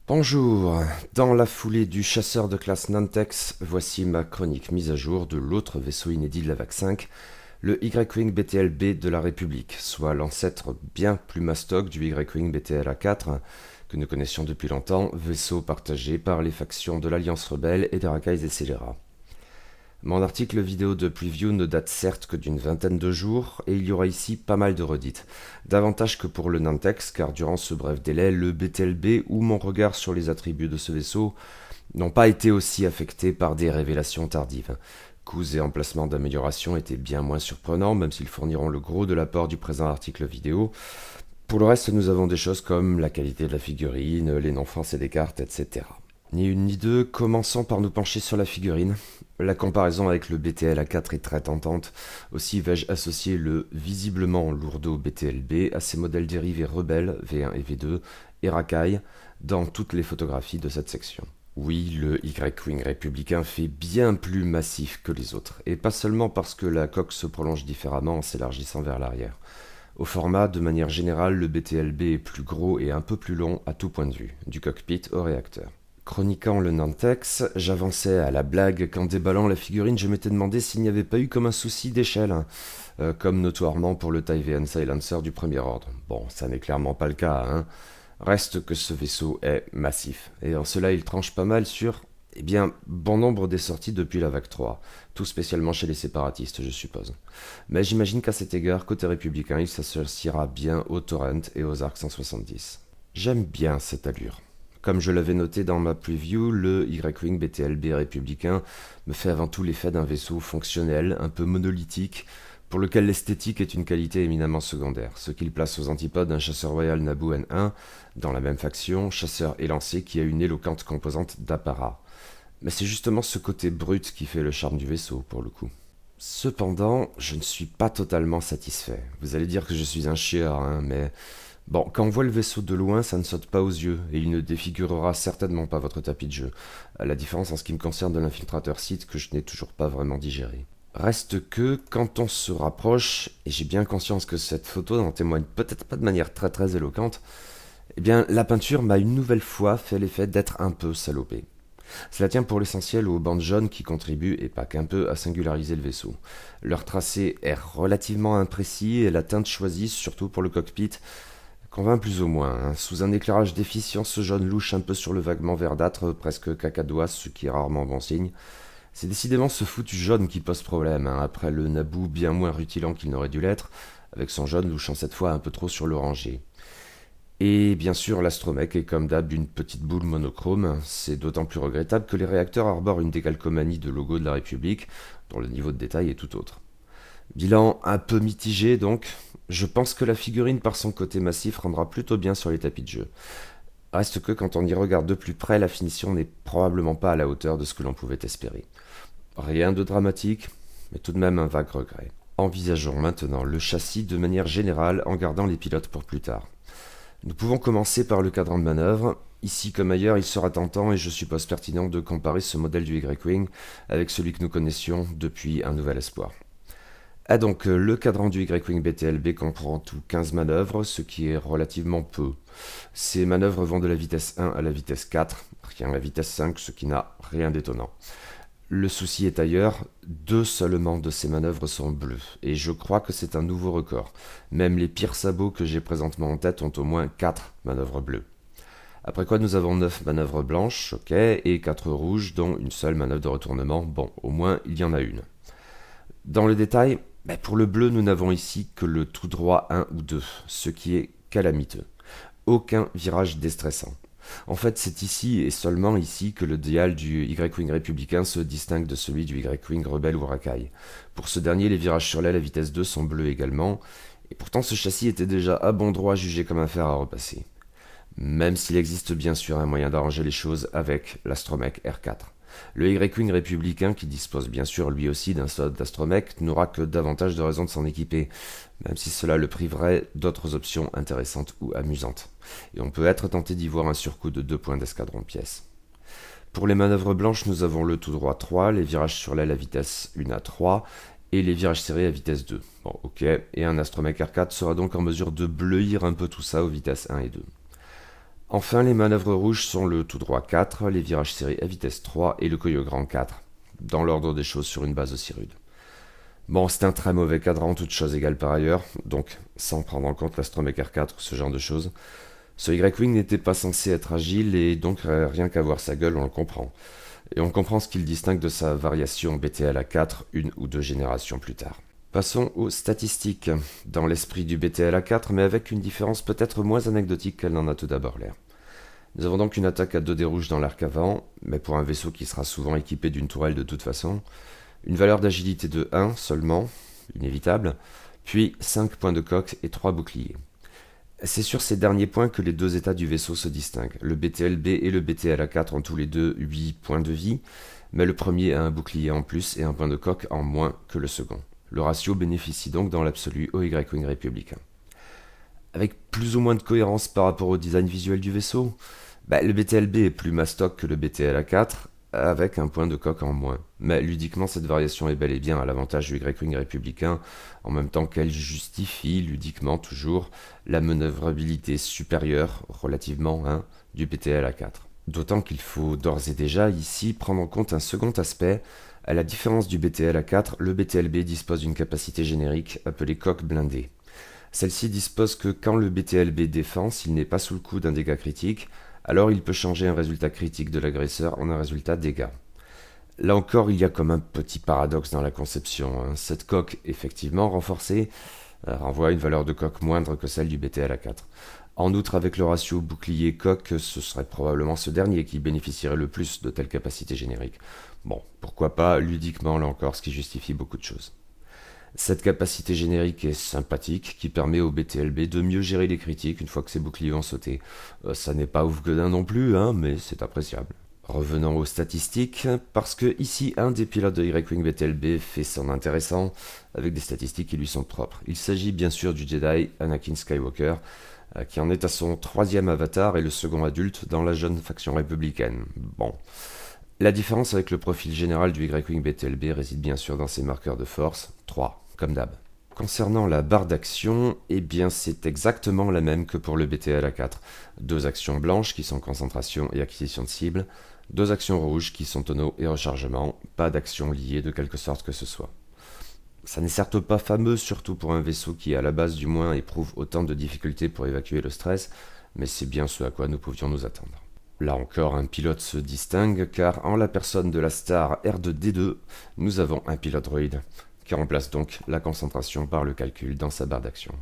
Bonjour, dans la foulée du chasseur de classe Nantex, voici ma chronique mise à jour de l'autre vaisseau inédit de la VAC 5, le Y-Wing BTL-B de la République, soit l'ancêtre bien plus mastoc du Y-Wing BTL-A4 que nous connaissions depuis longtemps, vaisseau partagé par les factions de l'Alliance Rebelle et des racailles et scélérats. Mon article vidéo de preview ne date certes que d'une vingtaine de jours, et il y aura ici pas mal de redites. Davantage que pour le Nantex, car durant ce bref délai, le BTLB ou mon regard sur les attributs de ce vaisseau n'ont pas été aussi affectés par des révélations tardives. Coûts et emplacements d'amélioration étaient bien moins surprenants, même s'ils fourniront le gros de l'apport du présent article vidéo. Pour le reste, nous avons des choses comme la qualité de la figurine, les non-français des cartes, etc. Ni une ni deux, commençons par nous pencher sur la figurine. La comparaison avec le BTL A4 est très tentante, aussi vais-je associer le visiblement lourdeau BTLB à ses modèles dérivés rebelles V1 et V2 et racailles dans toutes les photographies de cette section. Oui, le Y-Wing républicain fait bien plus massif que les autres, et pas seulement parce que la coque se prolonge différemment en s'élargissant vers l'arrière. Au format, de manière générale, le BTLB est plus gros et un peu plus long à tout point de vue, du cockpit au réacteur. Chroniquant le Nantex, j'avançais à la blague qu'en déballant la figurine, je m'étais demandé s'il n'y avait pas eu comme un souci d'échelle, comme notoirement pour le Tyvn Silencer du premier ordre. Bon, ça n'est clairement pas le cas, hein. Reste que ce vaisseau est massif, et en cela il tranche pas mal sur, bon nombre des sorties depuis la VAC 3, tout spécialement chez les séparatistes, je suppose. Mais j'imagine qu'à cet égard, côté républicain, il s'associera bien au Torrent et aux Arc 170. J'aime bien cette allure. Comme je l'avais noté dans ma preview, le Y-Wing BTLB républicain me fait avant tout l'effet d'un vaisseau fonctionnel, un peu monolithique, pour lequel l'esthétique est une qualité éminemment secondaire, ce qui le place aux antipodes d'un chasseur royal Naboo N1, dans la même faction, chasseur élancé qui a une éloquente composante d'apparat. Mais c'est justement ce côté brut qui fait le charme du vaisseau, pour le coup. Cependant, je ne suis pas totalement satisfait. Vous allez dire que je suis un chieur, hein, mais... Bon, quand on voit le vaisseau de loin, ça ne saute pas aux yeux, et il ne défigurera certainement pas votre tapis de jeu, à la différence en ce qui me concerne de l'infiltrateur Sith que je n'ai toujours pas vraiment digéré. Reste que, quand on se rapproche, et j'ai bien conscience que cette photo n'en témoigne peut-être pas de manière très éloquente, la peinture m'a une nouvelle fois fait l'effet d'être un peu salopée. Cela tient pour l'essentiel aux bandes jaunes qui contribuent, et pas qu'un peu, à singulariser le vaisseau. Leur tracé est relativement imprécis, et la teinte choisie, surtout pour le cockpit, convainc plus ou moins, hein. Sous un éclairage déficient, ce jaune louche un peu sur le vaguement verdâtre, presque cacadoise, ce qui est rarement bon signe. C'est décidément ce foutu jaune qui pose problème, hein, après le Naboo bien moins rutilant qu'il n'aurait dû l'être, avec son jaune louchant cette fois un peu trop sur l'orangé. Et bien sûr, l'astromech est comme d'hab une petite boule monochrome, c'est d'autant plus regrettable que les réacteurs arborent une décalcomanie de logo de la République, dont le niveau de détail est tout autre. Bilan un peu mitigé donc, je pense que la figurine par son côté massif rendra plutôt bien sur les tapis de jeu. Reste que quand on y regarde de plus près, la finition n'est probablement pas à la hauteur de ce que l'on pouvait espérer. Rien de dramatique, mais tout de même un vague regret. Envisageons maintenant le châssis de manière générale en gardant les pilotes pour plus tard. Nous pouvons commencer par le cadran de manœuvre. Ici comme ailleurs, il sera tentant et je suppose pertinent de comparer ce modèle du Y-Wing avec celui que nous connaissions depuis Un Nouvel Espoir. Donc, le cadran du Y-Wing BTLB comprend tout 15 manœuvres, ce qui est relativement peu. Ces manœuvres vont de la vitesse 1 à la vitesse 4, rien à la vitesse 5, ce qui n'a rien d'étonnant. Le souci est ailleurs, 2 seulement de ces manœuvres sont bleues, et je crois que c'est un nouveau record. Même les pires sabots que j'ai présentement en tête ont au moins 4 manœuvres bleues. Après quoi nous avons 9 manœuvres blanches, ok, et 4 rouges, dont une seule manœuvre de retournement, bon, au moins il y en a une. Dans le détail, pour le bleu, nous n'avons ici que le tout droit 1 ou 2, ce qui est calamiteux. Aucun virage déstressant. En fait, c'est ici et seulement ici que le dial du Y-Wing républicain se distingue de celui du Y-Wing rebelle ou racaille. Pour ce dernier, les virages sur l'aile à vitesse 2 sont bleus également, et pourtant ce châssis était déjà à bon droit jugé comme un fer à repasser. Même s'il existe bien sûr un moyen d'arranger les choses avec l'astromech R4. Le Y-Wing républicain, qui dispose bien sûr lui aussi d'un slot d'astromech, n'aura que davantage de raisons de s'en équiper, même si cela le priverait d'autres options intéressantes ou amusantes. Et on peut être tenté d'y voir un surcoût de 2 points d'escadron de pièces. Pour les manœuvres blanches, nous avons le tout droit 3, les virages sur l'aile à vitesse 1 à 3, et les virages serrés à vitesse 2. Bon, ok, et un astromech R4 sera donc en mesure de bleuir un peu tout ça aux vitesses 1 et 2. Enfin, les manœuvres rouges sont le tout droit 4, les virages serrés à vitesse 3 et le coyote grand 4, dans l'ordre des choses sur une base aussi rude. Bon, c'est un très mauvais cadran, toutes choses égales par ailleurs, donc sans prendre en compte l'Astromech R4 ou ce genre de choses. Ce Y-Wing n'était pas censé être agile et donc rien qu'à voir sa gueule, on le comprend. Et on comprend ce qu'il distingue de sa variation BTL A4 une ou deux générations plus tard. Passons aux statistiques, dans l'esprit du BTL A4, mais avec une différence peut-être moins anecdotique qu'elle n'en a tout d'abord l'air. Nous avons donc une attaque à 2 dés rouges dans l'arc avant, mais pour un vaisseau qui sera souvent équipé d'une tourelle de toute façon, une valeur d'agilité de 1 seulement, inévitable, puis 5 points de coque et 3 boucliers. C'est sur ces derniers points que les deux états du vaisseau se distinguent. Le BTL-B et le BTL-A4 ont tous les deux 8 points de vie, mais le premier a un bouclier en plus et un point de coque en moins que le second. Le ratio bénéficie donc dans l'absolu au Y-Wing républicain. Avec plus ou moins de cohérence par rapport au design visuel du vaisseau, le BTL-B est plus mastoc que le BTL-A4, avec un point de coque en moins. Mais ludiquement, cette variation est bel et bien à l'avantage du Y-Wing républicain, en même temps qu'elle justifie ludiquement toujours la manœuvrabilité supérieure, relativement, du BTL-A4. D'autant qu'il faut d'ores et déjà ici prendre en compte un second aspect. À la différence du BTL-A4, le BTL-B dispose d'une capacité générique appelée coque blindée. Celle-ci dispose que quand le BTL-B défend, s'il n'est pas sous le coup d'un dégât critique, alors il peut changer un résultat critique de l'agresseur en un résultat dégât. Là encore, il y a comme un petit paradoxe dans la conception. Cette coque, effectivement renforcée, renvoie à une valeur de coque moindre que celle du BTL-A4. En outre, avec le ratio bouclier-coque, ce serait probablement ce dernier qui bénéficierait le plus de telles capacités génériques. Bon, pourquoi pas, ludiquement là encore, ce qui justifie beaucoup de choses. Cette capacité générique est sympathique, qui permet au BTL-B de mieux gérer les critiques une fois que ses boucliers ont sauté. Ça n'est pas ouf godin non plus, mais c'est appréciable. Revenons aux statistiques, parce que ici, un des pilotes de Y-Wing BTL-B fait son intéressant, avec des statistiques qui lui sont propres. Il s'agit bien sûr du Jedi Anakin Skywalker, qui en est à son 3e avatar et le second adulte dans la jeune faction républicaine. Bon. La différence avec le profil général du Y-Wing BTL-B réside bien sûr dans ses marqueurs de force, 3, comme d'hab. Concernant la barre d'action, c'est exactement la même que pour le BTL-A4. 2 actions blanches qui sont concentration et acquisition de cible, 2 actions rouges qui sont tonneau et rechargement, pas d'actions liées de quelque sorte que ce soit. Ça n'est certes pas fameux, surtout pour un vaisseau qui à la base du moins éprouve autant de difficultés pour évacuer le stress, mais c'est bien ce à quoi nous pouvions nous attendre. Là encore, un pilote se distingue, car en la personne de la star R2D2, nous avons un pilote droïde, qui remplace donc la concentration par le calcul dans sa barre d'action.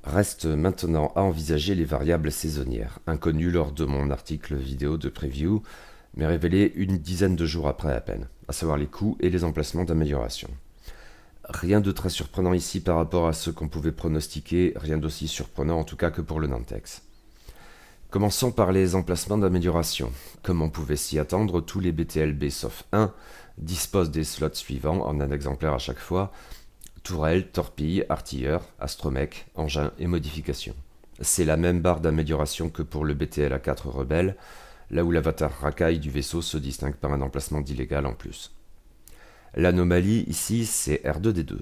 Reste maintenant à envisager les variables saisonnières, inconnues lors de mon article vidéo de preview, mais révélées une dizaine de jours après à peine, à savoir les coûts et les emplacements d'amélioration. Rien de très surprenant ici par rapport à ce qu'on pouvait pronostiquer, rien d'aussi surprenant en tout cas que pour le Nantex. Commençons par les emplacements d'amélioration. Comme on pouvait s'y attendre, tous les BTL-B sauf un disposent des slots suivants en un exemplaire à chaque fois: tourelle, torpille, artilleur, astromech, engin et modification. C'est la même barre d'amélioration que pour le BTL-A4 Rebelle, là où l'avatar racaille du vaisseau se distingue par un emplacement d'illégal en plus. L'anomalie ici, c'est R2D2.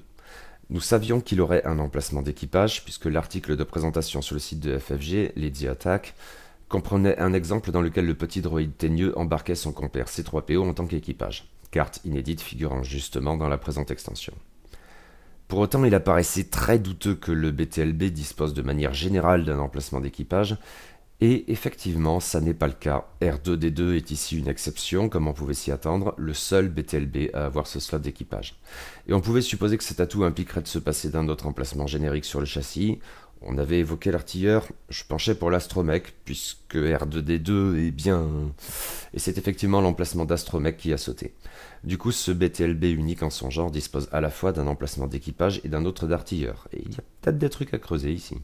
Nous savions qu'il aurait un emplacement d'équipage, puisque l'article de présentation sur le site de FFG, Lady Attack, comprenait un exemple dans lequel le petit droïde teigneux embarquait son compère C3PO en tant qu'équipage, carte inédite figurant justement dans la présente extension. Pour autant, il apparaissait très douteux que le BTL-B dispose de manière générale d'un emplacement d'équipage, et effectivement, ça n'est pas le cas. R2D2 est ici une exception, comme on pouvait s'y attendre, le seul BTL-B à avoir ce slot d'équipage. Et on pouvait supposer que cet atout impliquerait de se passer d'un autre emplacement générique sur le châssis. On avait évoqué l'artilleur, je penchais pour l'astromech, puisque R2D2 est bien... Et c'est effectivement l'emplacement d'astromech qui a sauté. Du coup, ce BTL-B unique en son genre dispose à la fois d'un emplacement d'équipage et d'un autre d'artilleur. Et il y a peut-être des trucs à creuser ici.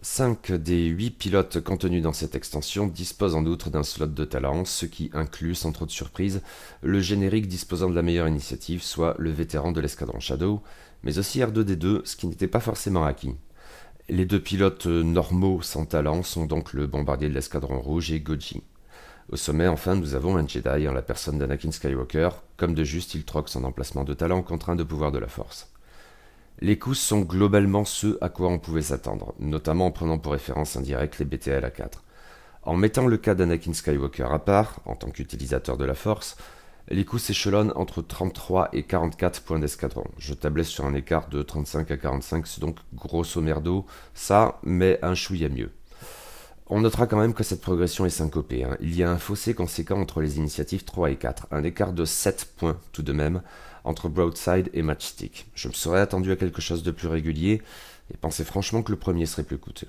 5 des 8 pilotes contenus dans cette extension disposent en outre d'un slot de talent, ce qui inclut, sans trop de surprise, le générique disposant de la meilleure initiative, soit le vétéran de l'escadron Shadow, mais aussi R2D2, ce qui n'était pas forcément acquis. Les 2 pilotes normaux sans talent sont donc le bombardier de l'escadron rouge et Goji. Au sommet, enfin, nous avons un Jedi en la personne d'Anakin Skywalker. Comme de juste, il troque son emplacement de talent contre un de pouvoir de la force. Les coûts sont globalement ceux à quoi on pouvait s'attendre, notamment en prenant pour référence indirecte les BTL-A4. En mettant le cas d'Anakin Skywalker à part, en tant qu'utilisateur de la Force, les coups s'échelonnent entre 33 et 44 points d'escadron. Je tablais sur un écart de 35 à 45, c'est donc grosso merdo ça, mais un chouïa mieux. On notera quand même que cette progression est syncopée. Il y a un fossé conséquent entre les initiatives 3 et 4, un écart de 7 points tout de même, entre Broadside et Matchstick. Je me serais attendu à quelque chose de plus régulier, et pensais franchement que le premier serait plus coûteux.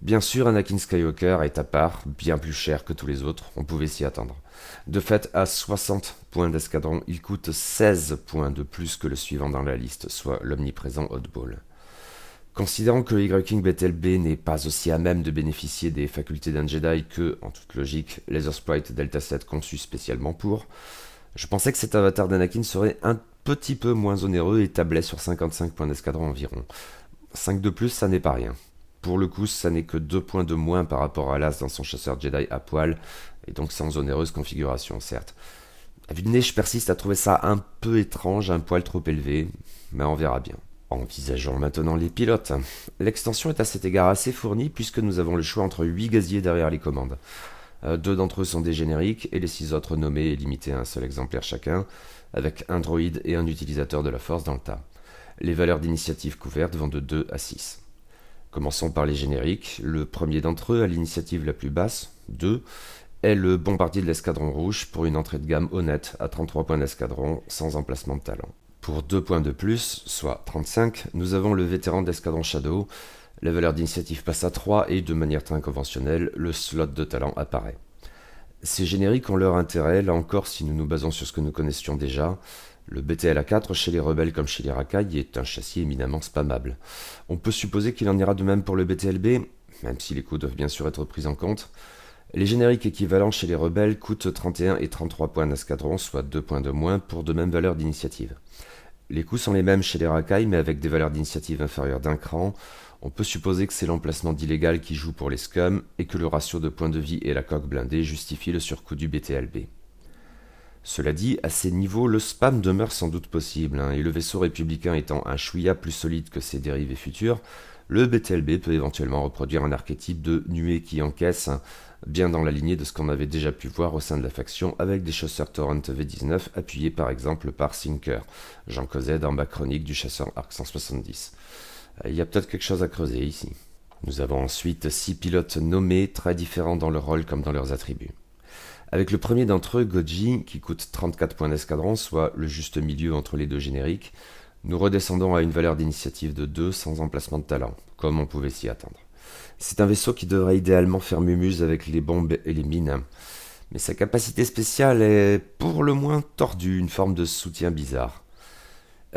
Bien sûr, Anakin Skywalker est à part, bien plus cher que tous les autres, on pouvait s'y attendre. De fait, à 60 points d'escadron, il coûte 16 points de plus que le suivant dans la liste, soit l'omniprésent Oddball. Considérant que le Y-Wing BTLB n'est pas aussi à même de bénéficier des facultés d'un Jedi que, en toute logique, Laser Sprite Delta 7 conçu spécialement pour, je pensais que cet avatar d'Anakin serait un petit peu moins onéreux et tablait sur 55 points d'escadron environ. 5 de plus, ça n'est pas rien. Pour le coup, ça n'est que 2 points de moins par rapport à l'as dans son chasseur Jedi à poil, et donc sans onéreuse configuration, certes. À vue de nez, je persiste à trouver ça un peu étrange, un poil trop élevé, mais on verra bien. Envisageons maintenant les pilotes. L'extension est à cet égard assez fournie puisque nous avons le choix entre 8 gaziers derrière les commandes. 2 d'entre eux sont des génériques et les 6 autres nommés et limités à un seul exemplaire chacun, avec un droïde et un utilisateur de la force dans le tas. Les valeurs d'initiative couvertes vont de 2 à 6. Commençons par les génériques. Le premier d'entre eux, à l'initiative la plus basse, 2, est le bombardier de l'escadron rouge pour une entrée de gamme honnête à 33 points d'escadron sans emplacement de talent. Pour 2 points de plus, soit 35, nous avons le vétéran d'escadron Shadow. La valeur d'initiative passe à 3 et de manière très conventionnelle, le slot de talent apparaît. Ces génériques ont leur intérêt, là encore si nous nous basons sur ce que nous connaissions déjà. Le BTL A4 chez les rebelles comme chez les racailles est un châssis éminemment spammable. On peut supposer qu'il en ira de même pour le BTLB, même si les coûts doivent bien sûr être pris en compte. Les génériques équivalents chez les rebelles coûtent 31 et 33 points d'escadron, soit 2 points de moins pour de mêmes valeurs d'initiative. Les coûts sont les mêmes chez les racailles, mais avec des valeurs d'initiative inférieures d'un cran. On peut supposer que c'est l'emplacement d'illégal qui joue pour les scums et que le ratio de points de vie et la coque blindée justifie le surcoût du BTLB. Cela dit, à ces niveaux, le spam demeure sans doute possible, et le vaisseau républicain étant un chouïa plus solide que ses dérivés futurs, le BTLB peut éventuellement reproduire un archétype de nuée qui encaisse, bien dans la lignée de ce qu'on avait déjà pu voir au sein de la faction avec des chasseurs Torrent V19 appuyés par exemple par Sinker. J'en causais dans ma chronique du chasseur Arc 170. Il y a peut-être quelque chose à creuser ici. Nous avons ensuite 6 pilotes nommés, très différents dans leur rôle comme dans leurs attributs. Avec le premier d'entre eux, Goji, qui coûte 34 points d'escadron, soit le juste milieu entre les deux génériques, nous redescendons à une valeur d'initiative de 2 sans emplacement de talent, comme on pouvait s'y attendre. C'est un vaisseau qui devrait idéalement faire mumuse avec les bombes et les mines, mais sa capacité spéciale est pour le moins tordue, une forme de soutien bizarre.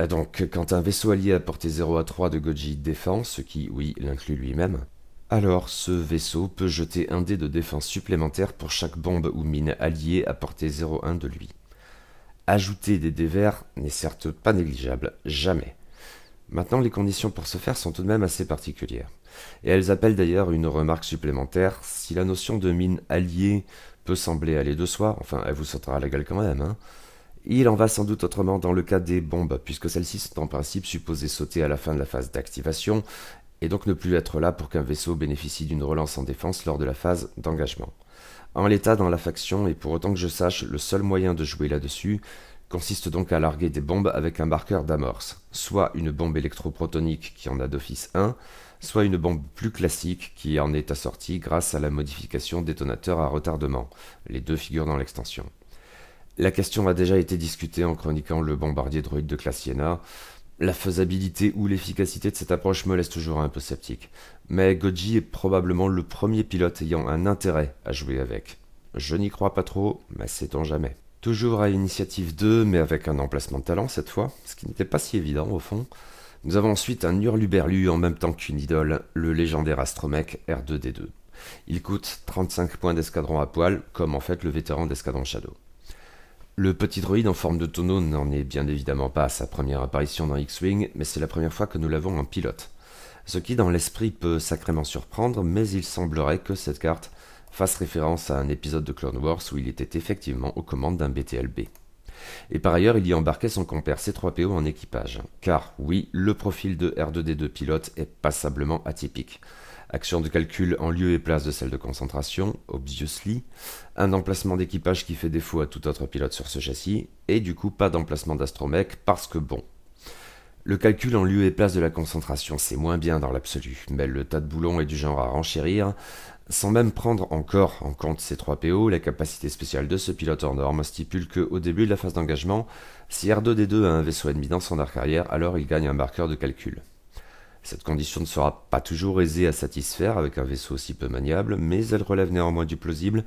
Donc, quand un vaisseau allié à portée 0 à 3 de Goji défend, ce qui, oui, l'inclut lui-même, alors ce vaisseau peut jeter un dé de défense supplémentaire pour chaque bombe ou mine alliée à portée 0,1 de lui. Ajouter des dés verts n'est certes pas négligeable, jamais. Maintenant, les conditions pour ce faire sont tout de même assez particulières. Et elles appellent d'ailleurs une remarque supplémentaire. Si la notion de mine alliée peut sembler aller de soi, enfin elle vous sautera à la gueule quand même, il en va sans doute autrement dans le cas des bombes, puisque celles-ci sont en principe supposées sauter à la fin de la phase d'activation, et donc ne plus être là pour qu'un vaisseau bénéficie d'une relance en défense lors de la phase d'engagement. En l'état dans la faction, et pour autant que je sache, le seul moyen de jouer là-dessus consiste donc à larguer des bombes avec un marqueur d'amorce, soit une bombe électroprotonique qui en a d'office 1, soit une bombe plus classique qui en est assortie grâce à la modification détonateur à retardement. Les deux figurent dans l'extension. La question a déjà été discutée en chroniquant le bombardier droïde de classe Iena. La faisabilité ou l'efficacité de cette approche me laisse toujours un peu sceptique, mais Goji est probablement le premier pilote ayant un intérêt à jouer avec. Je n'y crois pas trop, mais sait-on jamais. Toujours à l'initiative 2, mais avec un emplacement de talent cette fois, ce qui n'était pas si évident au fond, nous avons ensuite un hurluberlu en même temps qu'une idole, le légendaire astromech R2D2. Il coûte 35 points d'escadron à poil, comme en fait le vétéran d'escadron Shadow. Le petit droïde en forme de tonneau n'en est bien évidemment pas à sa première apparition dans X-Wing, mais c'est la première fois que nous l'avons en pilote. Ce qui dans l'esprit peut sacrément surprendre, mais il semblerait que cette carte fasse référence à un épisode de Clone Wars où il était effectivement aux commandes d'un BTLB. Et par ailleurs, il y embarquait son compère C3PO en équipage. Car oui, le profil de R2D2 pilote est passablement atypique. Action de calcul en lieu et place de celle de concentration, obviously. Un emplacement d'équipage qui fait défaut à tout autre pilote sur ce châssis. Et du coup, pas d'emplacement d'astromech parce que bon. Le calcul en lieu et place de la concentration, c'est moins bien dans l'absolu, mais le tas de boulons est du genre à renchérir. Sans même prendre encore en compte ces 3 PO, la capacité spéciale de ce pilote hors norme stipule qu'au début de la phase d'engagement, si R2D2 a un vaisseau ennemi dans son arc arrière, alors il gagne un marqueur de calcul. Cette condition ne sera pas toujours aisée à satisfaire avec un vaisseau aussi peu maniable, mais elle relève néanmoins du plausible,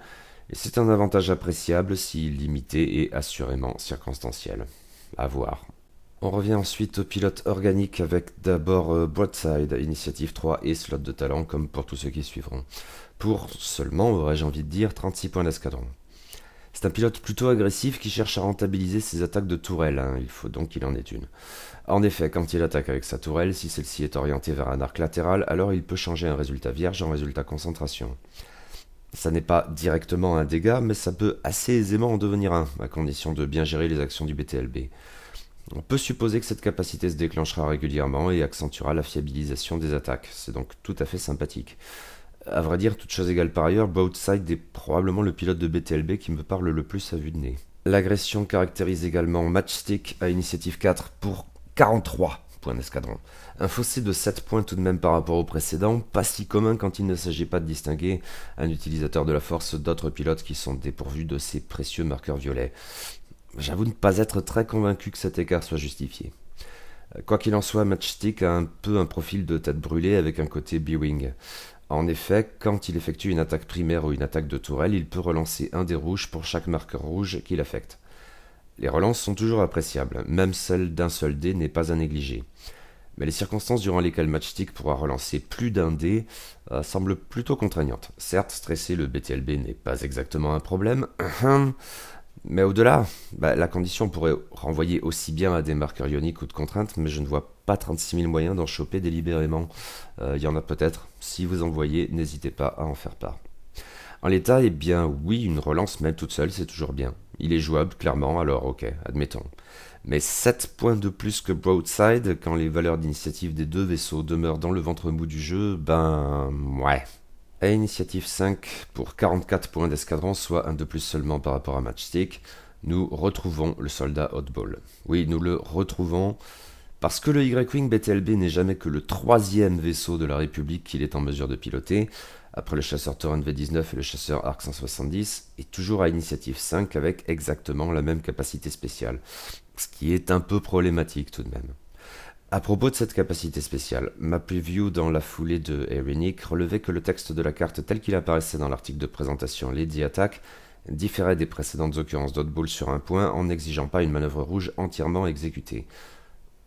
et c'est un avantage appréciable si limité et assurément circonstanciel. À voir. On revient ensuite au pilote organique avec d'abord Broadside, initiative 3 et slot de talent comme pour tous ceux qui suivront. Pour seulement, aurais-je envie de dire, 36 points d'escadron. C'est un pilote plutôt agressif qui cherche à rentabiliser ses attaques de tourelle, il faut donc qu'il en ait une. En effet, quand il attaque avec sa tourelle, si celle-ci est orientée vers un arc latéral, alors il peut changer un résultat vierge en résultat concentration. Ça n'est pas directement un dégât, mais ça peut assez aisément en devenir un, à condition de bien gérer les actions du BTLB. On peut supposer que cette capacité se déclenchera régulièrement et accentuera la fiabilisation des attaques, c'est donc tout à fait sympathique. À vrai dire, toute chose égale par ailleurs, Broadside est probablement le pilote de BTLB qui me parle le plus à vue de nez. L'agression caractérise également Matchstick à initiative 4 pour 43 points d'escadron. Un fossé de 7 points tout de même par rapport au précédent, pas si commun quand il ne s'agit pas de distinguer un utilisateur de la force d'autres pilotes qui sont dépourvus de ces précieux marqueurs violets. J'avoue ne pas être très convaincu que cet écart soit justifié. Quoi qu'il en soit, Matchstick a un peu un profil de tête brûlée avec un côté B-Wing. En effet, quand il effectue une attaque primaire ou une attaque de tourelle, il peut relancer un dé rouge pour chaque marqueur rouge qu'il affecte. Les relances sont toujours appréciables, même celle d'un seul dé n'est pas à négliger. Mais les circonstances durant lesquelles Matchstick pourra relancer plus d'un dé semblent plutôt contraignantes. Certes, stresser le BTLB n'est pas exactement un problème, mais au-delà, la condition pourrait renvoyer aussi bien à des marqueurs ioniques ou de contraintes, mais je ne vois pas 36 000 moyens d'en choper délibérément. Il y en a peut-être. Si vous en voyez, n'hésitez pas à en faire part. En l'état, eh bien oui, une relance même toute seule, c'est toujours bien. Il est jouable, clairement, alors ok, admettons. Mais 7 points de plus que Broadside, quand les valeurs d'initiative des deux vaisseaux demeurent dans le ventre mou du jeu, ouais. À initiative 5 pour 44 points d'escadron, soit un de plus seulement par rapport à Matchstick, nous retrouvons le soldat Oddball. Oui, nous le retrouvons parce que le Y-Wing BTLB n'est jamais que le 3e vaisseau de la République qu'il est en mesure de piloter, après le chasseur Torrent V19 et le chasseur Arc 170, et toujours à initiative 5 avec exactement la même capacité spéciale, ce qui est un peu problématique tout de même. À propos de cette capacité spéciale, ma preview dans la foulée de Erinic relevait que le texte de la carte tel qu'il apparaissait dans l'article de présentation Lady Attack différait des précédentes occurrences d'Oddball sur un point en n'exigeant pas une manœuvre rouge entièrement exécutée.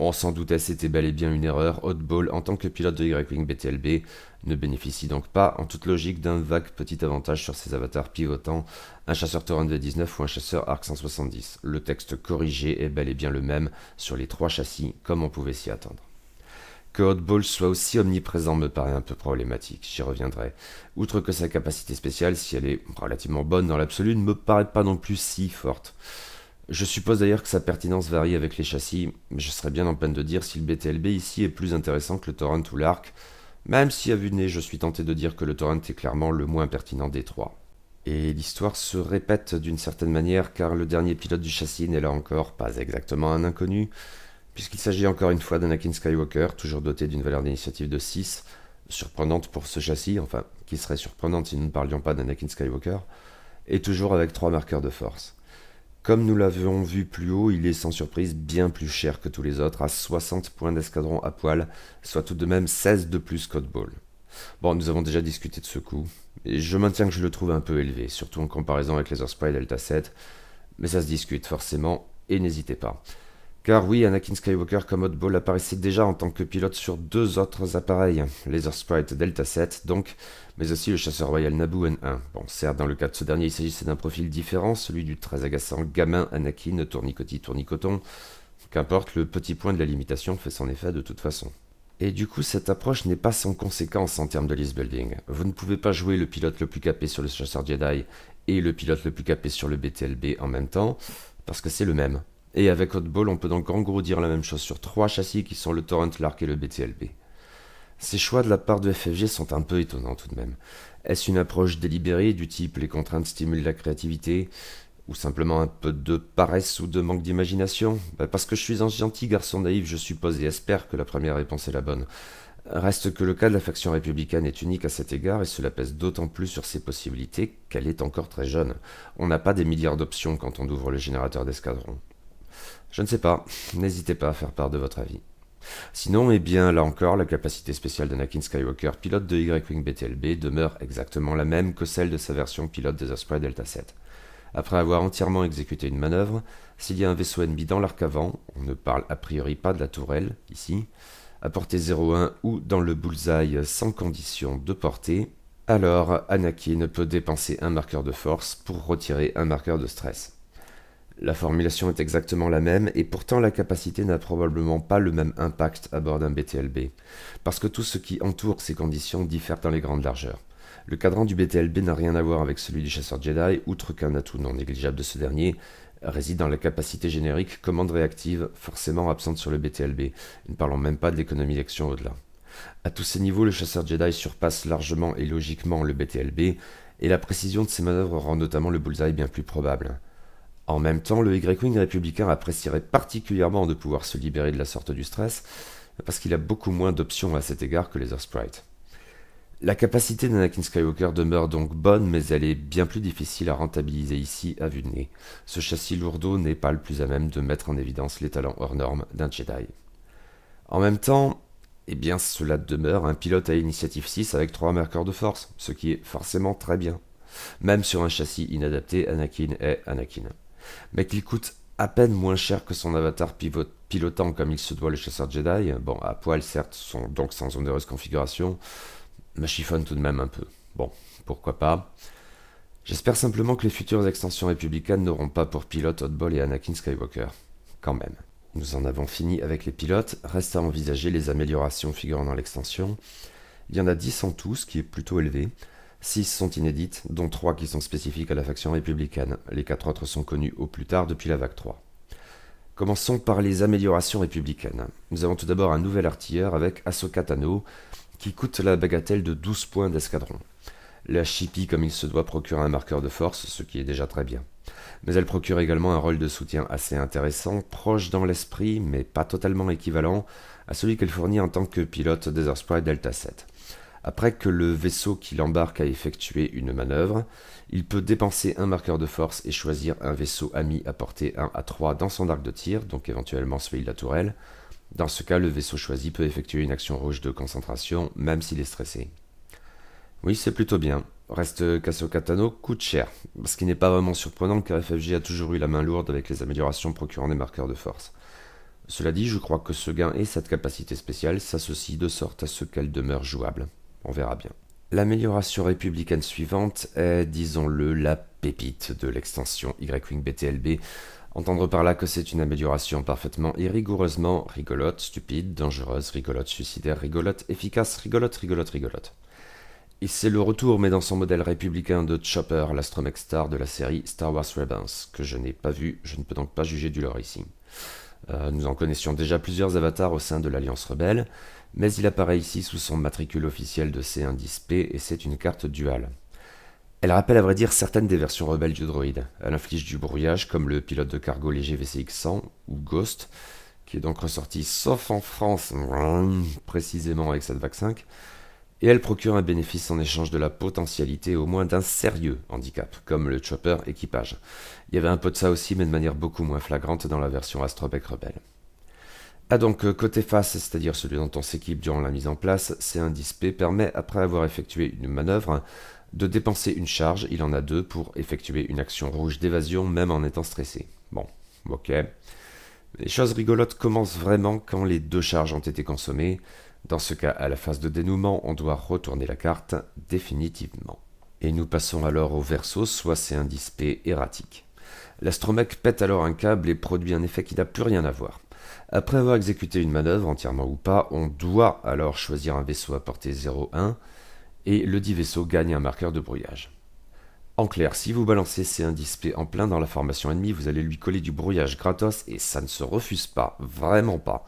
On s'en doutait, c'était bel et bien une erreur. Oddball, en tant que pilote de Y-Wing BTLB, ne bénéficie donc pas, en toute logique, d'un vague petit avantage sur ses avatars pivotants, un chasseur Torrent V19 ou un chasseur Arc 170. Le texte corrigé est bel et bien le même sur les 3 châssis, comme on pouvait s'y attendre. Que Oddball soit aussi omniprésent me paraît un peu problématique, j'y reviendrai. Outre que sa capacité spéciale, si elle est relativement bonne dans l'absolu, ne me paraît pas non plus si forte. Je suppose d'ailleurs que sa pertinence varie avec les châssis, mais je serais bien en peine de dire si le BTLB ici est plus intéressant que le Torrent ou l'Arc, même si à vue de nez je suis tenté de dire que le Torrent est clairement le moins pertinent des 3. Et l'histoire se répète d'une certaine manière car le dernier pilote du châssis n'est là encore pas exactement un inconnu, puisqu'il s'agit encore une fois d'Anakin Skywalker, toujours doté d'une valeur d'initiative de 6, surprenante pour ce châssis, enfin qui serait surprenante si nous ne parlions pas d'Anakin Skywalker, et toujours avec 3 marqueurs de force. Comme nous l'avions vu plus haut, il est sans surprise bien plus cher que tous les autres, à 60 points d'escadron à poil, soit tout de même 16 de plus qu'Oddball. Bon, nous avons déjà discuté de ce coup, et je maintiens que je le trouve un peu élevé, surtout en comparaison avec les Osprey Delta 7, mais ça se discute forcément, et n'hésitez pas. Car oui, Anakin Skywalker comme Oddball apparaissait déjà en tant que pilote sur 2 autres appareils, les Sprite Delta 7 donc, mais aussi le chasseur royal Naboo N1. Bon, certes, dans le cas de ce dernier, il s'agissait d'un profil différent, celui du très agaçant gamin Anakin tournicoton. Qu'importe, le petit point de la limitation fait son effet de toute façon. Et du coup, cette approche n'est pas sans conséquence en termes de list building. Vous ne pouvez pas jouer le pilote le plus capé sur le chasseur Jedi et le pilote le plus capé sur le BTLB en même temps, parce que c'est le même. Et avec Oddball, on peut donc en gros dire la même chose sur 3 châssis qui sont le Torrent, l'Arc et le BTLB. Ces choix de la part de FFG sont un peu étonnants tout de même. Est-ce une approche délibérée du type les contraintes stimulent la créativité, ou simplement un peu de paresse ou de manque d'imagination? Parce que je suis un gentil garçon naïf, je suppose et espère que la première réponse est la bonne. Reste que le cas de la faction républicaine est unique à cet égard et cela pèse d'autant plus sur ses possibilités qu'elle est encore très jeune. On n'a pas des milliards d'options quand on ouvre le générateur d'escadron. Je ne sais pas, n'hésitez pas à faire part de votre avis. Sinon, eh bien, là encore, la capacité spéciale d'Anakin Skywalker, pilote de Y-Wing BTLB, demeure exactement la même que celle de sa version pilote des Osprey Delta 7. Après avoir entièrement exécuté une manœuvre, s'il y a un vaisseau ennemi dans l'arc avant, on ne parle a priori pas de la tourelle, ici, à portée 0,1 ou dans le bullseye sans condition de portée, alors Anakin peut dépenser un marqueur de force pour retirer un marqueur de stress. La formulation est exactement la même et pourtant la capacité n'a probablement pas le même impact à bord d'un BTLB, parce que tout ce qui entoure ces conditions diffère dans les grandes largeurs. Le cadran du BTLB n'a rien à voir avec celui du chasseur Jedi, outre qu'un atout non négligeable de ce dernier réside dans la capacité générique commande réactive forcément absente sur le BTLB, ne parlons même pas de l'économie d'action au-delà. À tous ces niveaux, le chasseur Jedi surpasse largement et logiquement le BTLB, et la précision de ses manœuvres rend notamment le bullseye bien plus probable. En même temps, le Y-Wing républicain apprécierait particulièrement de pouvoir se libérer de la sorte du stress, parce qu'il a beaucoup moins d'options à cet égard que les Earthsprites. La capacité d'Anakin Skywalker demeure donc bonne, mais elle est bien plus difficile à rentabiliser ici à vue de nez. Ce châssis lourdeau n'est pas le plus à même de mettre en évidence les talents hors normes d'un Jedi. En même temps, eh bien cela demeure un pilote à initiative 6 avec 3 marqueurs de force, ce qui est forcément très bien. Même sur un châssis inadapté, Anakin est Anakin. Mais qu'il coûte à peine moins cher que son avatar pilotant comme il se doit le chasseur Jedi, bon, à poil certes, donc sans onéreuse configuration, me chiffonne tout de même un peu. Bon, pourquoi pas. J'espère simplement que les futures extensions républicaines n'auront pas pour pilote Oddball et Anakin Skywalker. Quand même. Nous en avons fini avec les pilotes, reste à envisager les améliorations figurant dans l'extension. Il y en a 10 en tout, ce qui est plutôt élevé. 6 sont inédites, dont 3 qui sont spécifiques à la faction républicaine. Les 4 autres sont connus au plus tard depuis la vague 3. Commençons par les améliorations républicaines. Nous avons tout d'abord un nouvel artilleur avec Ahsoka Tano, qui coûte la bagatelle de 12 points d'escadron. La Chippie, comme il se doit, procure un marqueur de force, ce qui est déjà très bien. Mais elle procure également un rôle de soutien assez intéressant, proche dans l'esprit, mais pas totalement équivalent, à celui qu'elle fournit en tant que pilote des Earthsprite Delta 7. Après que le vaisseau qui l'embarque a effectué une manœuvre, il peut dépenser un marqueur de force et choisir un vaisseau ami à portée 1 à 3 dans son arc de tir, donc éventuellement celui de la tourelle. Dans ce cas, le vaisseau choisi peut effectuer une action rouge de concentration, même s'il est stressé. Oui, c'est plutôt bien. Reste qu'Ahsoka Tano coûte cher, ce qui n'est pas vraiment surprenant car FFG a toujours eu la main lourde avec les améliorations procurant des marqueurs de force. Cela dit, je crois que ce gain et cette capacité spéciale s'associent de sorte à ce qu'elle demeure jouable. On verra bien. L'amélioration républicaine suivante est, disons-le, la pépite de l'extension Y-Wing BTLB. Entendre par là que c'est une amélioration parfaitement et rigoureusement rigolote, stupide, dangereuse, rigolote, suicidaire, rigolote, efficace, rigolote, rigolote, rigolote. Et c'est le retour, mais dans son modèle républicain, de Chopper, l'astromech star de la série Star Wars Rebels, que je n'ai pas vu, je ne peux donc pas juger du lore ici. Nous en connaissions déjà plusieurs avatars au sein de l'Alliance Rebelle, mais il apparaît ici sous son matricule officiel de C110P et c'est une carte duale. Elle rappelle à vrai dire certaines des versions rebelles du droïde. Elle inflige du brouillage comme le pilote de cargo léger VCX-100 ou Ghost, qui est donc ressorti sauf en France, précisément avec cette vague 5, et elle procure un bénéfice en échange de la potentialité au moins d'un sérieux handicap, comme le Chopper équipage. Il y avait un peu de ça aussi, mais de manière beaucoup moins flagrante dans la version Astromech Rebelle. Ah donc, côté face, c'est-à-dire celui dont on s'équipe durant la mise en place, C110P permet, après avoir effectué une manœuvre, de dépenser une charge, il en a 2, pour effectuer une action rouge d'évasion même en étant stressé. Bon, ok. Les choses rigolotes commencent vraiment quand les 2 charges ont été consommées. Dans ce cas, à la phase de dénouement, on doit retourner la carte définitivement. Et nous passons alors au verso, soit C110P erratique. L'astromech pète alors un câble et produit un effet qui n'a plus rien à voir. Après avoir exécuté une manœuvre, entièrement ou pas, on doit alors choisir un vaisseau à portée 0,1 et le dit vaisseau gagne un marqueur de brouillage. En clair, si vous balancez C110P en plein dans la formation ennemie, vous allez lui coller du brouillage gratos et ça ne se refuse pas, vraiment pas.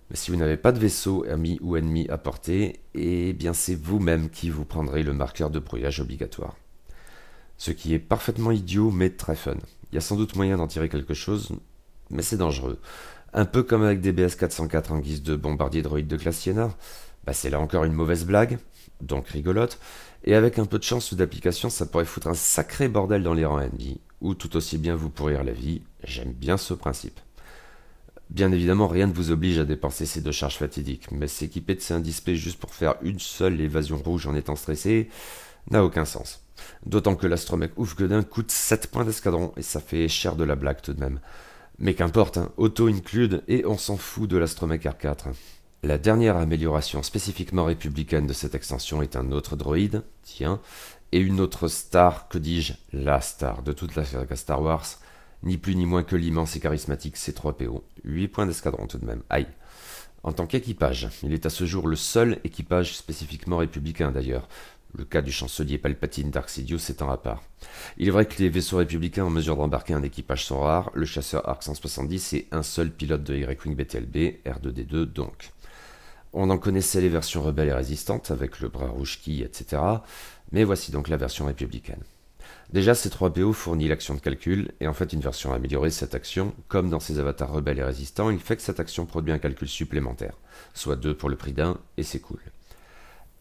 Mais si vous n'avez pas de vaisseau, ami ou ennemi à portée, eh bien c'est vous-même qui vous prendrez le marqueur de brouillage obligatoire. Ce qui est parfaitement idiot mais très fun. Il y a sans doute moyen d'en tirer quelque chose, mais c'est dangereux. Un peu comme avec DBS 404 en guise de bombardier droïde de classe Siena, c'est là encore une mauvaise blague, donc rigolote, et avec un peu de chance ou d'application, ça pourrait foutre un sacré bordel dans les rangs ennemis, ou tout aussi bien vous pourrir la vie, j'aime bien ce principe. Bien évidemment, rien ne vous oblige à dépenser ces 2 charges fatidiques, mais s'équiper de ces indices juste pour faire une seule évasion rouge en étant stressé n'a aucun sens. D'autant que l'astromech ouf Godin coûte 7 points d'escadron, et ça fait cher de la blague tout de même. Mais qu'importe, auto-include, et on s'en fout de l'astromech R4. La dernière amélioration spécifiquement républicaine de cette extension est un autre droïde, tiens, et une autre star, que dis-je, la star de toute la saga Star Wars, ni plus ni moins que l'immense et charismatique C3PO. 8 points d'escadron tout de même, aïe. En tant qu'équipage, il est à ce jour le seul équipage spécifiquement républicain d'ailleurs, le cas du chancelier Palpatine Dark Sidious étant à part. Il est vrai que les vaisseaux républicains en mesure d'embarquer un équipage sont rares, le chasseur ARC 170 et un seul pilote de Y-Wing BTLB, R2D2 donc. On en connaissait les versions rebelles et résistantes, avec le bras rouge qui, etc. Mais voici donc la version républicaine. Déjà, C3PO fournit l'action de calcul, et en fait une version améliorée de cette action, comme dans ses avatars rebelles et résistants, il fait que cette action produit un calcul supplémentaire, soit 2 pour le prix d'un, et c'est cool.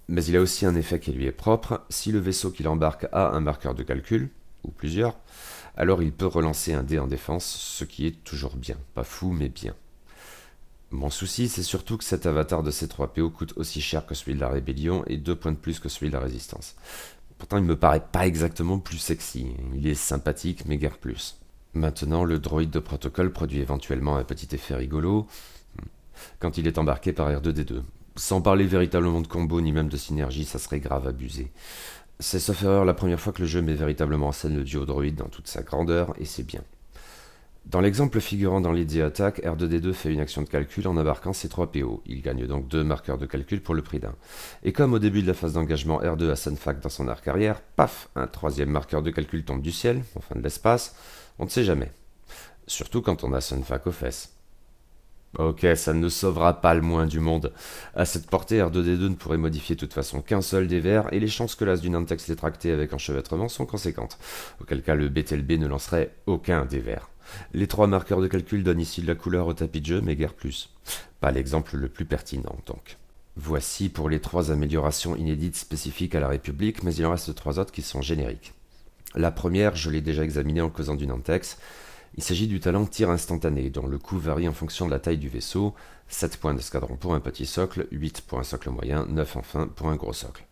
Mais il a aussi un effet qui lui est propre, si le vaisseau qu'il embarque a un marqueur de calcul, ou plusieurs, alors il peut relancer un dé en défense, ce qui est toujours bien, pas fou mais bien. Mon souci, c'est surtout que cet avatar de C3PO coûte aussi cher que celui de la Rébellion et 2 points de plus que celui de la Résistance. Pourtant, il me paraît pas exactement plus sexy. Il est sympathique, mais guère plus. Maintenant, le droïde de protocole produit éventuellement un petit effet rigolo quand il est embarqué par R2D2. Sans parler véritablement de combo ni même de synergie, ça serait grave abusé. C'est sauf erreur la première fois que le jeu met véritablement en scène le duo droïde dans toute sa grandeur, et c'est bien. Dans l'exemple figurant dans l'idée attaque, R2D2 fait une action de calcul en embarquant C3PO. Il gagne donc 2 marqueurs de calcul pour le prix d'un. Et comme au début de la phase d'engagement, R2 a Sunfac dans son arc arrière, paf, un 3e marqueur de calcul tombe du ciel, enfin de l'espace, on ne sait jamais. Surtout quand on a Sunfac aux fesses. Ok, ça ne sauvera pas le moins du monde. À cette portée, R2D2 ne pourrait modifier de toute façon qu'un seul des verts, et les chances que l'as d'une Antex détractée avec enchevêtrement sont conséquentes, auquel cas le BTLB ne lancerait aucun des verts. Les 3 marqueurs de calcul donnent ici de la couleur au tapis de jeu, mais guère plus. Pas l'exemple le plus pertinent, donc. Voici pour les 3 améliorations inédites spécifiques à la République, mais il en reste 3 autres qui sont génériques. La première, je l'ai déjà examinée en causant d'une Antex. Il s'agit du talent tir instantané, dont le coût varie en fonction de la taille du vaisseau, 7 points d'escadron pour un petit socle, 8 pour un socle moyen, 9 enfin pour un gros socle.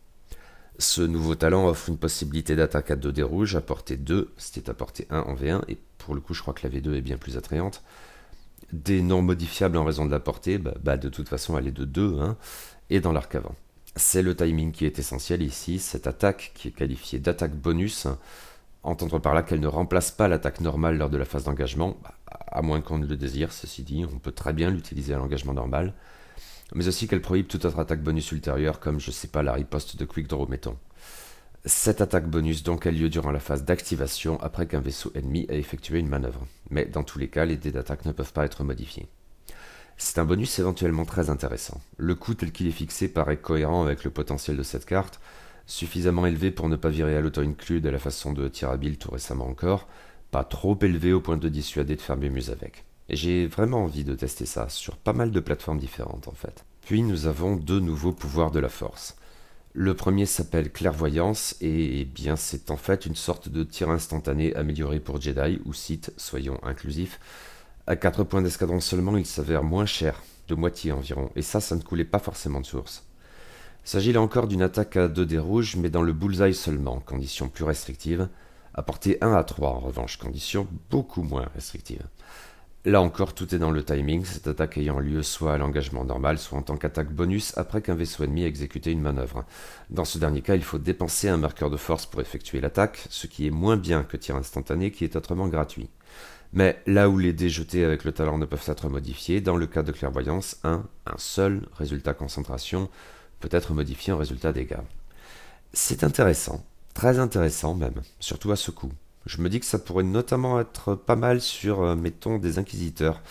Ce nouveau talent offre une possibilité d'attaque à 2 dés rouges à portée 2, c'était à portée 1 en V1, et pour le coup je crois que la V2 est bien plus attrayante. Des non modifiables en raison de la portée, de toute façon elle est de 2, et dans l'arc avant. C'est le timing qui est essentiel ici, cette attaque qui est qualifiée d'attaque bonus, entendre par là qu'elle ne remplace pas l'attaque normale lors de la phase d'engagement, à moins qu'on ne le désire, ceci dit, on peut très bien l'utiliser à l'engagement normal, mais aussi qu'elle prohibe toute autre attaque bonus ultérieure, comme je sais pas la riposte de Quick Draw mettons. Cette attaque bonus donc a lieu durant la phase d'activation, après qu'un vaisseau ennemi a effectué une manœuvre, mais dans tous les cas, les dés d'attaque ne peuvent pas être modifiés. C'est un bonus éventuellement très intéressant. Le coût tel qu'il est fixé paraît cohérent avec le potentiel de cette carte, suffisamment élevé pour ne pas virer à l'auto-include à la façon de Tirabil tout récemment encore, pas trop élevé au point de dissuader de faire Bémuse avec. Et j'ai vraiment envie de tester ça, sur pas mal de plateformes différentes en fait. Puis nous avons 2 nouveaux pouvoirs de la force. Le premier s'appelle Clairvoyance, et bien c'est en fait une sorte de tir instantané amélioré pour Jedi, ou Sith, soyons inclusifs. À 4 points d'escadron seulement, il s'avère moins cher, de moitié environ, et ça ne coulait pas forcément de source. Il s'agit là encore d'une attaque à 2 dés rouges, mais dans le bullseye seulement, condition plus restrictive, à portée 1 à 3 en revanche, condition beaucoup moins restrictive. Là encore, tout est dans le timing, cette attaque ayant lieu soit à l'engagement normal, soit en tant qu'attaque bonus après qu'un vaisseau ennemi ait exécuté une manœuvre. Dans ce dernier cas, il faut dépenser un marqueur de force pour effectuer l'attaque, ce qui est moins bien que tir instantané qui est autrement gratuit. Mais là où les dés jetés avec le talent ne peuvent être modifiés, dans le cas de clairvoyance, un seul résultat concentration peut être modifié en résultat dégâts. C'est intéressant, très intéressant même, surtout à ce coup. Je me dis que ça pourrait notamment être pas mal sur, mettons, des inquisiteurs.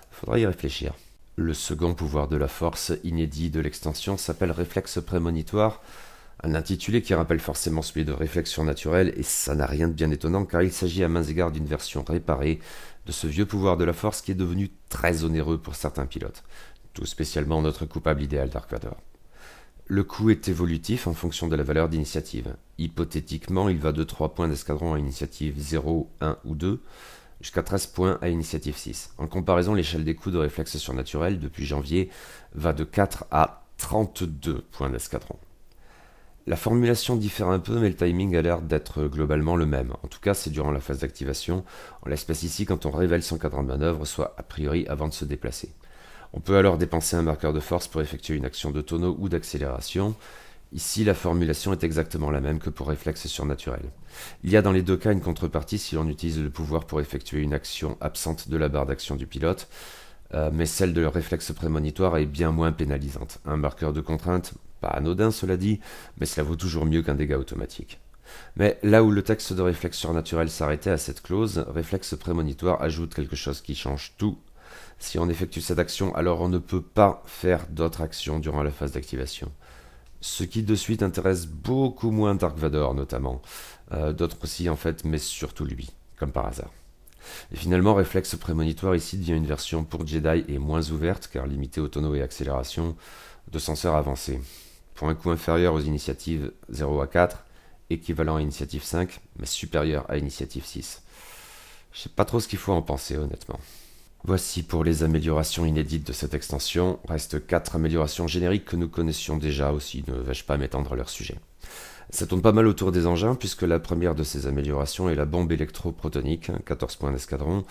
Faudra y réfléchir. Le second pouvoir de la force inédit de l'extension s'appelle réflexe prémonitoire, un intitulé qui rappelle forcément celui de réflexe surnaturel, et ça n'a rien de bien étonnant car il s'agit à mains égards d'une version réparée de ce vieux pouvoir de la force qui est devenu très onéreux pour certains pilotes, tout spécialement notre coupable idéal Dark Vador. Le coût est évolutif en fonction de la valeur d'initiative. Hypothétiquement, il va de 3 points d'escadron à initiative 0, 1 ou 2, jusqu'à 13 points à initiative 6. En comparaison, l'échelle des coûts de réflexe surnaturel depuis janvier va de 4 à 32 points d'escadron. La formulation diffère un peu, mais le timing a l'air d'être globalement le même. En tout cas, c'est durant la phase d'activation, en l'espèce ici quand on révèle son cadran de manœuvre, soit a priori avant de se déplacer. On peut alors dépenser un marqueur de force pour effectuer une action de tonneau ou d'accélération. Ici, la formulation est exactement la même que pour réflexe surnaturel. Il y a dans les deux cas une contrepartie si l'on utilise le pouvoir pour effectuer une action absente de la barre d'action du pilote, mais celle de le réflexe prémonitoire est bien moins pénalisante. Un marqueur de contrainte, pas anodin cela dit, mais cela vaut toujours mieux qu'un dégât automatique. Mais là où le texte de réflexe surnaturel s'arrêtait à cette clause, réflexe prémonitoire ajoute quelque chose qui change tout. Si on effectue cette action, alors on ne peut pas faire d'autres actions durant la phase d'activation. Ce qui de suite intéresse beaucoup moins Dark Vador notamment, d'autres aussi en fait, mais surtout lui, comme par hasard. Et finalement, réflexe prémonitoire ici devient une version pour Jedi et moins ouverte, car limitée au tonneau et accélération de senseurs avancés. Pour un coût inférieur aux initiatives 0 à 4, équivalent à initiative 5, mais supérieur à initiative 6. Je sais pas trop ce qu'il faut en penser honnêtement. Voici pour les améliorations inédites de cette extension. Restent 4 améliorations génériques que nous connaissions déjà aussi, ne vais-je pas m'étendre à leur sujet. Ça tourne pas mal autour des engins, puisque la première de ces améliorations est la bombe électro-protonique, 14 points d'escadron,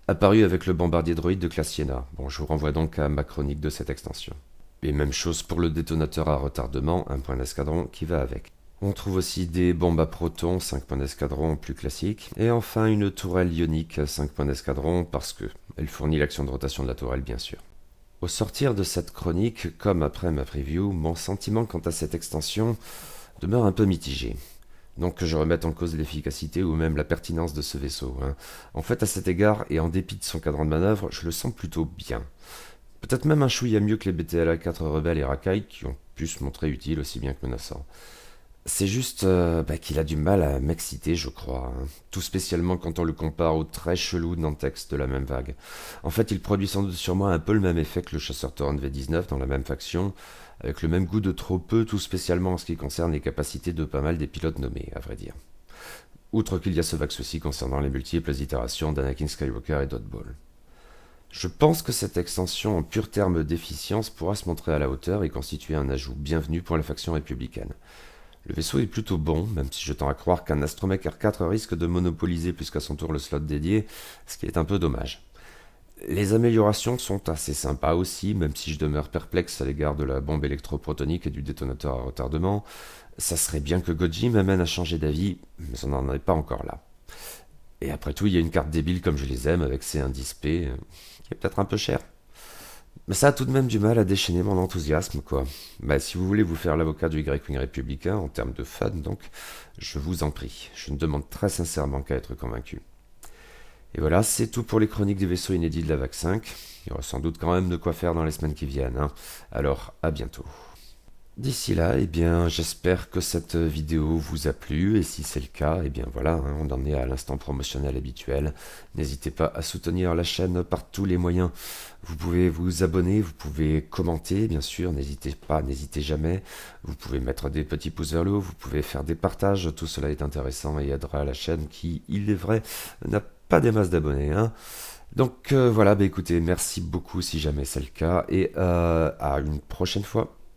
apparue avec le bombardier droïde de classe Sienna. Bon, je vous renvoie donc à ma chronique de cette extension. Et même chose pour le détonateur à retardement, 1 point d'escadron, qui va avec. On trouve aussi des bombes à protons, 5 points d'escadron plus classiques. Et enfin une tourelle ionique, 5 points d'escadron, parce que elle fournit l'action de rotation de la tourelle, bien sûr. Au sortir de cette chronique, comme après ma preview, mon sentiment quant à cette extension demeure un peu mitigé. Donc que je remette en cause l'efficacité ou même la pertinence de ce vaisseau. En fait, à cet égard, et en dépit de son cadran de manœuvre, je le sens plutôt bien. Peut-être même un chouïa mieux que les BTLA-4 rebelles et Rakai, qui ont pu se montrer utiles aussi bien que menaçants. C'est juste qu'il a du mal à m'exciter, je crois. Tout spécialement quand on le compare au très chelou Nantex de la même vague. En fait, il produit sans doute sur moi un peu le même effet que le chasseur Torrent V19 dans la même faction, avec le même goût de trop peu, tout spécialement en ce qui concerne les capacités de pas mal des pilotes nommés, à vrai dire. Outre qu'il y a ce vague souci concernant les multiples itérations d'Anakin Skywalker et Dodgeball. Je pense que cette extension en pur terme d'efficience pourra se montrer à la hauteur et constituer un ajout bienvenu pour la faction républicaine. Le vaisseau est plutôt bon, même si je tends à croire qu'un Astromech R4 risque de monopoliser plus qu'à son tour le slot dédié, ce qui est un peu dommage. Les améliorations sont assez sympas aussi, même si je demeure perplexe à l'égard de la bombe électroprotonique et du détonateur à retardement. Ça serait bien que Goji m'amène à changer d'avis, mais on n'en est pas encore là. Et après tout, il y a une carte débile comme je les aime, avec ses indices P, qui est peut-être un peu cher. Mais ça a tout de même du mal à déchaîner mon enthousiasme, quoi. Si vous voulez vous faire l'avocat du Y-Wing républicain, en termes de fun, donc, je vous en prie. Je ne demande très sincèrement qu'à être convaincu. Et voilà, c'est tout pour les chroniques des vaisseaux inédits de la vague 5. Il y aura sans doute quand même de quoi faire dans les semaines qui viennent. Alors, à bientôt. D'ici là, j'espère que cette vidéo vous a plu, et si c'est le cas, voilà, on en est à l'instant promotionnel habituel. N'hésitez pas à soutenir la chaîne par tous les moyens. Vous pouvez vous abonner, vous pouvez commenter, bien sûr, n'hésitez jamais. Vous pouvez mettre des petits pouces vers le haut, vous pouvez faire des partages, tout cela est intéressant et aidera la chaîne qui, il est vrai, n'a pas des masses d'abonnés, Donc voilà, écoutez, merci beaucoup si jamais c'est le cas, et à une prochaine fois.